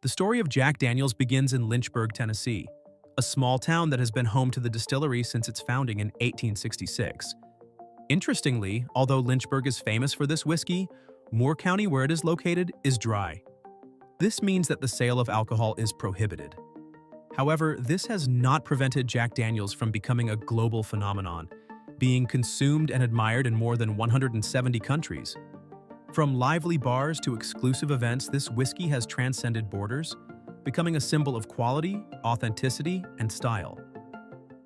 The story of Jack Daniel's begins in Lynchburg, Tennessee, a small town that has been home to the distillery since its founding in 1866. Interestingly, although Lynchburg is famous for this whiskey, Moore County, where it is located, is dry. This means that the sale of alcohol is prohibited. However, this has not prevented Jack Daniel's from becoming a global phenomenon, being consumed and admired in more than 170 countries. From lively bars to exclusive events, this whiskey has transcended borders, becoming a symbol of quality, authenticity, and style.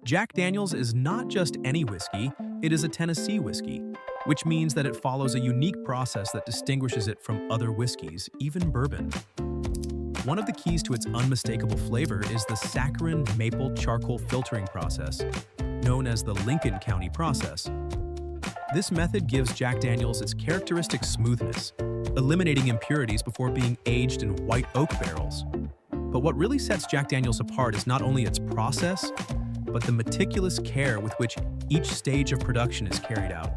Jack Daniel's is not just any whiskey, it is a Tennessee whiskey, which means that it follows a unique process that distinguishes it from other whiskeys, even bourbon. One of the keys to its unmistakable flavor is the saccharine maple charcoal filtering process, known as the Lincoln County process. This method gives Jack Daniel's its characteristic smoothness, eliminating impurities before being aged in white oak barrels. But what really sets Jack Daniel's apart is not only its process, but the meticulous care with which each stage of production is carried out.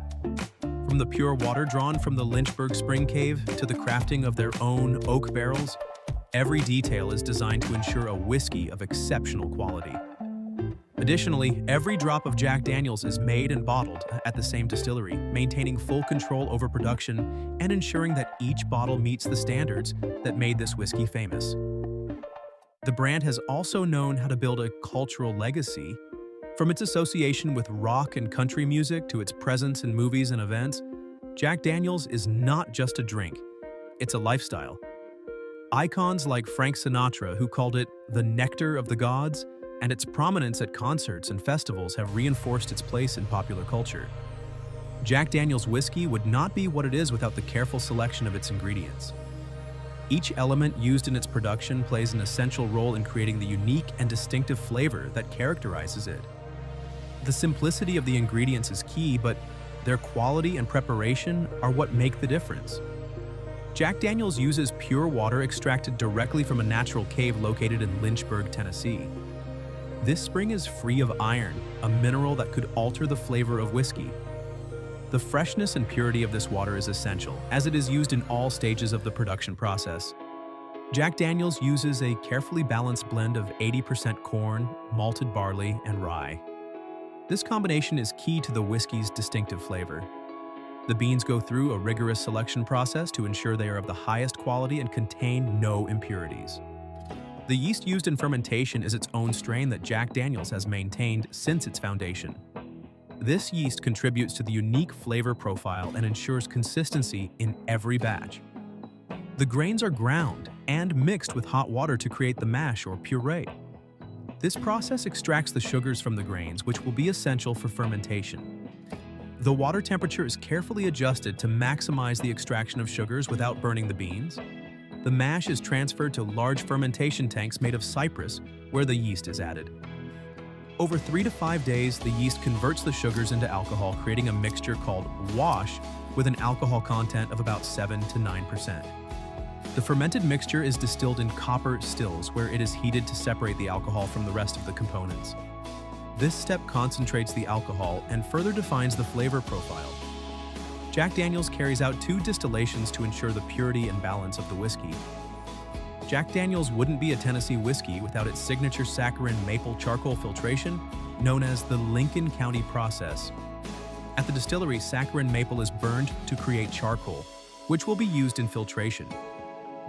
From the pure water drawn from the Lynchburg Spring Cave to the crafting of their own oak barrels, every detail is designed to ensure a whiskey of exceptional quality. Additionally, every drop of Jack Daniel's is made and bottled at the same distillery, maintaining full control over production and ensuring that each bottle meets the standards that made this whiskey famous. The brand has also known how to build a cultural legacy. From its association with rock and country music to its presence in movies and events, Jack Daniel's is not just a drink, it's a lifestyle. Icons like Frank Sinatra, who called it the nectar of the gods, and its prominence at concerts and festivals have reinforced its place in popular culture. Jack Daniel's whiskey would not be what it is without the careful selection of its ingredients. Each element used in its production plays an essential role in creating the unique and distinctive flavor that characterizes it. The simplicity of the ingredients is key, but their quality and preparation are what make the difference. Jack Daniel's uses pure water extracted directly from a natural cave located in Lynchburg, Tennessee. This spring is free of iron, a mineral that could alter the flavor of whiskey. The freshness and purity of this water is essential, as it is used in all stages of the production process. Jack Daniel's uses a carefully balanced blend of 80% corn, malted barley, and rye. This combination is key to the whiskey's distinctive flavor. The beans go through a rigorous selection process to ensure they are of the highest quality and contain no impurities. The yeast used in fermentation is its own strain that Jack Daniel's has maintained since its foundation. This yeast contributes to the unique flavor profile and ensures consistency in every batch. The grains are ground and mixed with hot water to create the mash or puree. This process extracts the sugars from the grains, which will be essential for fermentation. The water temperature is carefully adjusted to maximize the extraction of sugars without burning the beans. The mash is transferred to large fermentation tanks made of cypress, where the yeast is added. Over 3 to 5 days, the yeast converts the sugars into alcohol, creating a mixture called wash with an alcohol content of about 7 to 9%. The fermented mixture is distilled in copper stills, where it is heated to separate the alcohol from the rest of the components. This step concentrates the alcohol and further defines the flavor profile. Jack Daniel's carries out 2 distillations to ensure the purity and balance of the whiskey. Jack Daniel's wouldn't be a Tennessee whiskey without its signature saccharine maple charcoal filtration, known as the Lincoln County process. At the distillery, saccharine maple is burned to create charcoal, which will be used in filtration.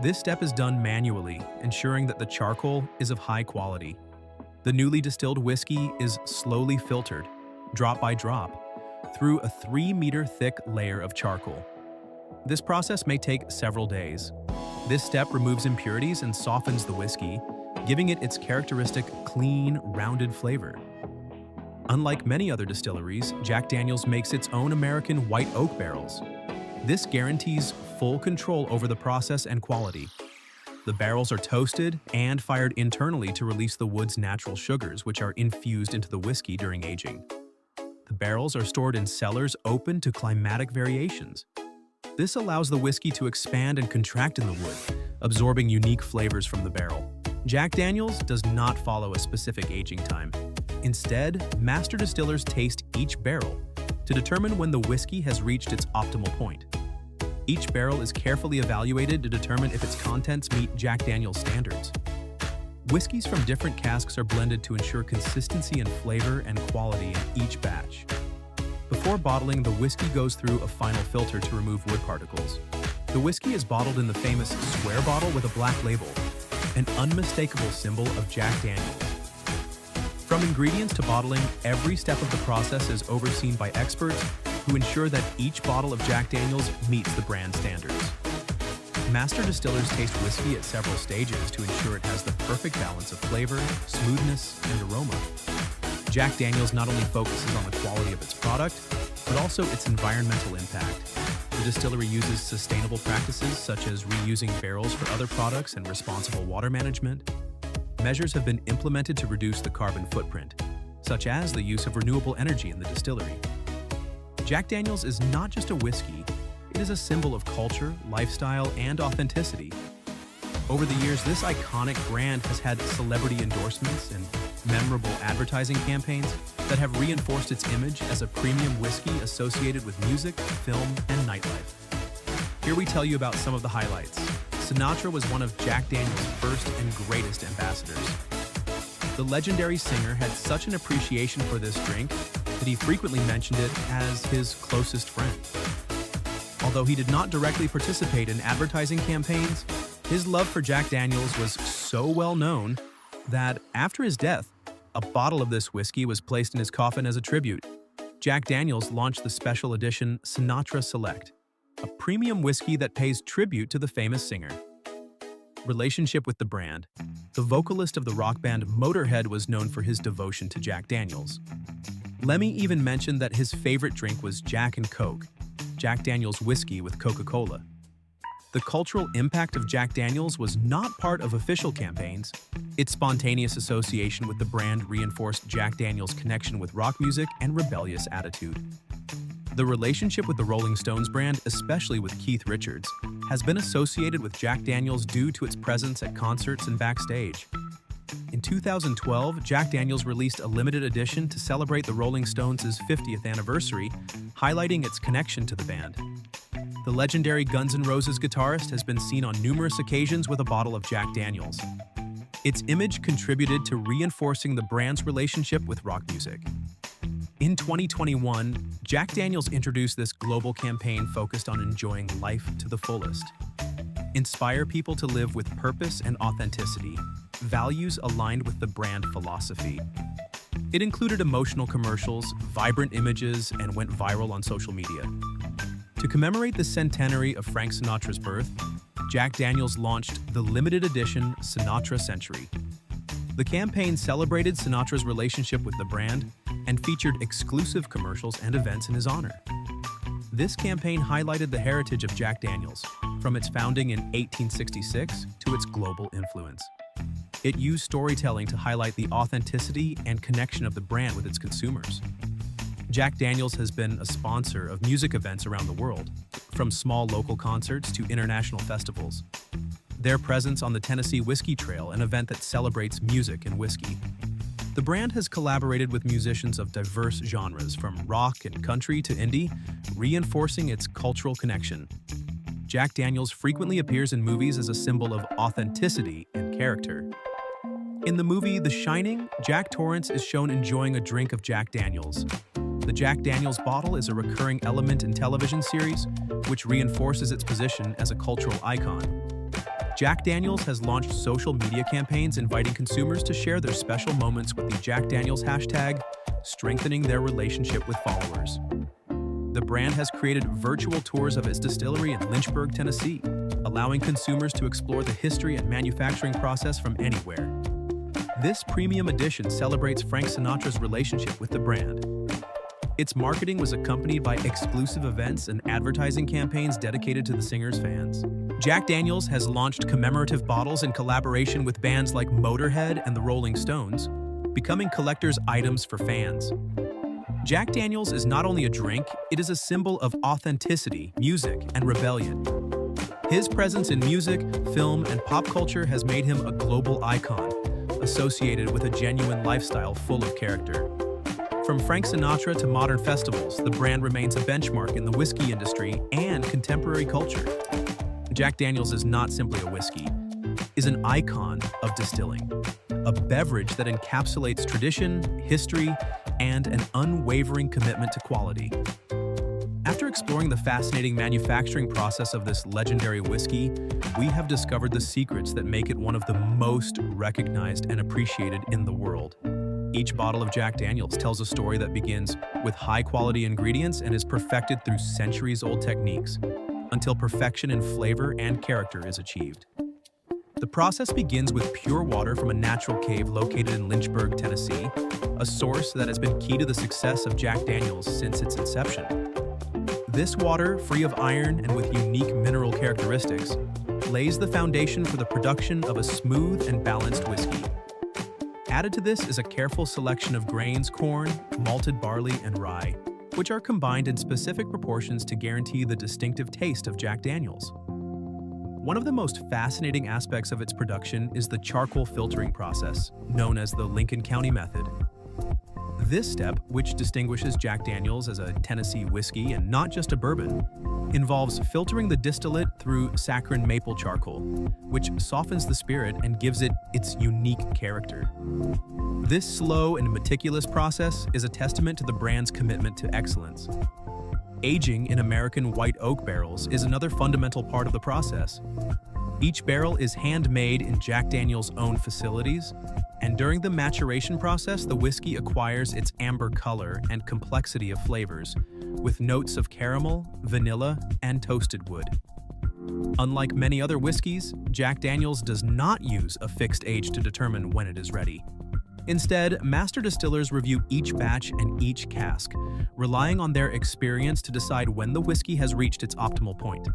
This step is done manually, ensuring that the charcoal is of high quality. The newly distilled whiskey is slowly filtered, drop by drop, through a 3-meter thick layer of charcoal. This process may take several days. This step removes impurities and softens the whiskey, giving it its characteristic clean, rounded flavor. Unlike many other distilleries, Jack Daniel's makes its own American white oak barrels. This guarantees full control over the process and quality. The barrels are toasted and fired internally to release the wood's natural sugars, which are infused into the whiskey during aging. The barrels are stored in cellars open to climatic variations. This allows the whiskey to expand and contract in the wood, absorbing unique flavors from the barrel. Jack Daniel's does not follow a specific aging time. Instead, master distillers taste each barrel to determine when the whiskey has reached its optimal point. Each barrel is carefully evaluated to determine if its contents meet Jack Daniel's standards. Whiskeys from different casks are blended to ensure consistency in flavor and quality in each batch. Before bottling, the whiskey goes through a final filter to remove wood particles. The whiskey is bottled in the famous square bottle with a black label, an unmistakable symbol of Jack Daniel's. From ingredients to bottling, every step of the process is overseen by experts who ensure that each bottle of Jack Daniel's meets the brand standards. Master distillers taste whiskey at several stages to ensure it has the perfect balance of flavor, smoothness, and aroma. Jack Daniel's not only focuses on the quality of its product, but also its environmental impact. The distillery uses sustainable practices such as reusing barrels for other products and responsible water management. Measures have been implemented to reduce the carbon footprint, such as the use of renewable energy in the distillery. Jack Daniel's is not just a whiskey, it is a symbol of culture, lifestyle, and authenticity. Over the years, this iconic brand has had celebrity endorsements and memorable advertising campaigns that have reinforced its image as a premium whiskey associated with music, film, and nightlife. Here we tell you about some of the highlights. Sinatra was one of Jack Daniel's first and greatest ambassadors. The legendary singer had such an appreciation for this drink that he frequently mentioned it as his closest friend. Although he did not directly participate in advertising campaigns, his love for Jack Daniel's was so well known that after his death, a bottle of this whiskey was placed in his coffin as a tribute. Jack Daniel's launched the special edition Sinatra Select, a premium whiskey that pays tribute to the famous singer. Relationship with the brand. The vocalist of the rock band Motorhead was known for his devotion to Jack Daniel's. Lemmy even mentioned that his favorite drink was Jack and Coke, Jack Daniel's whiskey with Coca-Cola. The cultural impact of Jack Daniel's was not part of official campaigns. Its spontaneous association with the brand reinforced Jack Daniel's connection with rock music and rebellious attitude. The relationship with the Rolling Stones brand, especially with Keith Richards, has been associated with Jack Daniel's due to its presence at concerts and backstage. In 2012, Jack Daniel's released a limited edition to celebrate the Rolling Stones' 50th anniversary, highlighting its connection to the band. The legendary Guns N' Roses guitarist has been seen on numerous occasions with a bottle of Jack Daniel's. Its image contributed to reinforcing the brand's relationship with rock music. In 2021, Jack Daniel's introduced this global campaign focused on enjoying life to the fullest. Inspire people to live with purpose and authenticity, values aligned with the brand philosophy. It included emotional commercials, vibrant images, and went viral on social media. To commemorate the centenary of Frank Sinatra's birth, Jack Daniel's launched the limited edition Sinatra Century. The campaign celebrated Sinatra's relationship with the brand and featured exclusive commercials and events in his honor. This campaign highlighted the heritage of Jack Daniel's, from its founding in 1866 to its global influence. It used storytelling to highlight the authenticity and connection of the brand with its consumers. Jack Daniel's has been a sponsor of music events around the world, from small local concerts to international festivals. Their presence on the Tennessee Whiskey Trail, an event that celebrates music and whiskey. The brand has collaborated with musicians of diverse genres, from rock and country to indie, reinforcing its cultural connection. Jack Daniel's frequently appears in movies as a symbol of authenticity and character. In the movie The Shining, Jack Torrance is shown enjoying a drink of Jack Daniel's. The Jack Daniel's bottle is a recurring element in television series, which reinforces its position as a cultural icon. Jack Daniel's has launched social media campaigns inviting consumers to share their special moments with the Jack Daniel's hashtag, strengthening their relationship with followers. The brand has created virtual tours of its distillery in Lynchburg, Tennessee, allowing consumers to explore the history and manufacturing process from anywhere. This premium edition celebrates Frank Sinatra's relationship with the brand. Its marketing was accompanied by exclusive events and advertising campaigns dedicated to the singer's fans. Jack Daniel's has launched commemorative bottles in collaboration with bands like Motorhead and the Rolling Stones, becoming collector's items for fans. Jack Daniel's is not only a drink, it is a symbol of authenticity, music, and rebellion. His presence in music, film, and pop culture has made him a global icon, associated with a genuine lifestyle full of character. From Frank Sinatra to modern festivals, the brand remains a benchmark in the whiskey industry and contemporary culture. Jack Daniel's is not simply a whiskey, is an icon of distilling, a beverage that encapsulates tradition, history, and an unwavering commitment to quality. After exploring the fascinating manufacturing process of this legendary whiskey, we have discovered the secrets that make it one of the most recognized and appreciated in the world. Each bottle of Jack Daniel's tells a story that begins with high-quality ingredients and is perfected through centuries-old techniques, until perfection in flavor and character is achieved. The process begins with pure water from a natural cave located in Lynchburg, Tennessee, a source that has been key to the success of Jack Daniel's since its inception. This water, free of iron and with unique mineral characteristics, lays the foundation for the production of a smooth and balanced whiskey. Added to this is a careful selection of grains, corn, malted barley, and rye, which are combined in specific proportions to guarantee the distinctive taste of Jack Daniel's. One of the most fascinating aspects of its production is the charcoal filtering process, known as the Lincoln County method. This step, which distinguishes Jack Daniel's as a Tennessee whiskey and not just a bourbon, involves filtering the distillate through saccharine maple charcoal, which softens the spirit and gives it its unique character. This slow and meticulous process is a testament to the brand's commitment to excellence. Aging in American white oak barrels is another fundamental part of the process. Each barrel is handmade in Jack Daniel's own facilities, and during the maturation process, the whiskey acquires its amber color and complexity of flavors, with notes of caramel, vanilla, and toasted wood. Unlike many other whiskeys, Jack Daniel's does not use a fixed age to determine when it is ready. Instead, master distillers review each batch and each cask, relying on their experience to decide when the whiskey has reached its optimal point.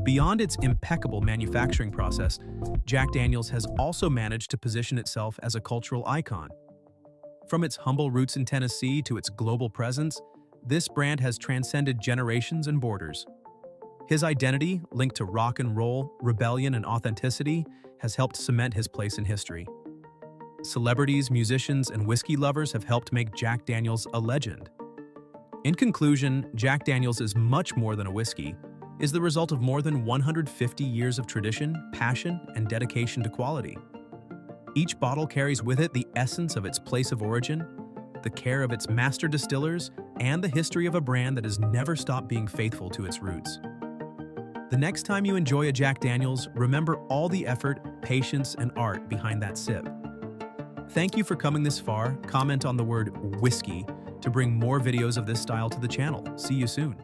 Beyond its impeccable manufacturing process, Jack Daniel's has also managed to position itself as a cultural icon. From its humble roots in Tennessee to its global presence, this brand has transcended generations and borders. His identity, linked to rock and roll, rebellion, and authenticity, has helped cement his place in history. Celebrities, musicians, and whiskey lovers have helped make Jack Daniel's a legend. In conclusion, Jack Daniel's is much more than a whiskey. It is the result of more than 150 years of tradition, passion, and dedication to quality. Each bottle carries with it the essence of its place of origin, the care of its master distillers, and the history of a brand that has never stopped being faithful to its roots. The next time you enjoy a Jack Daniel's, remember all the effort, patience, and art behind that sip. Thank you for coming this far. Comment on the word whiskey to bring more videos of this style to the channel. See you soon.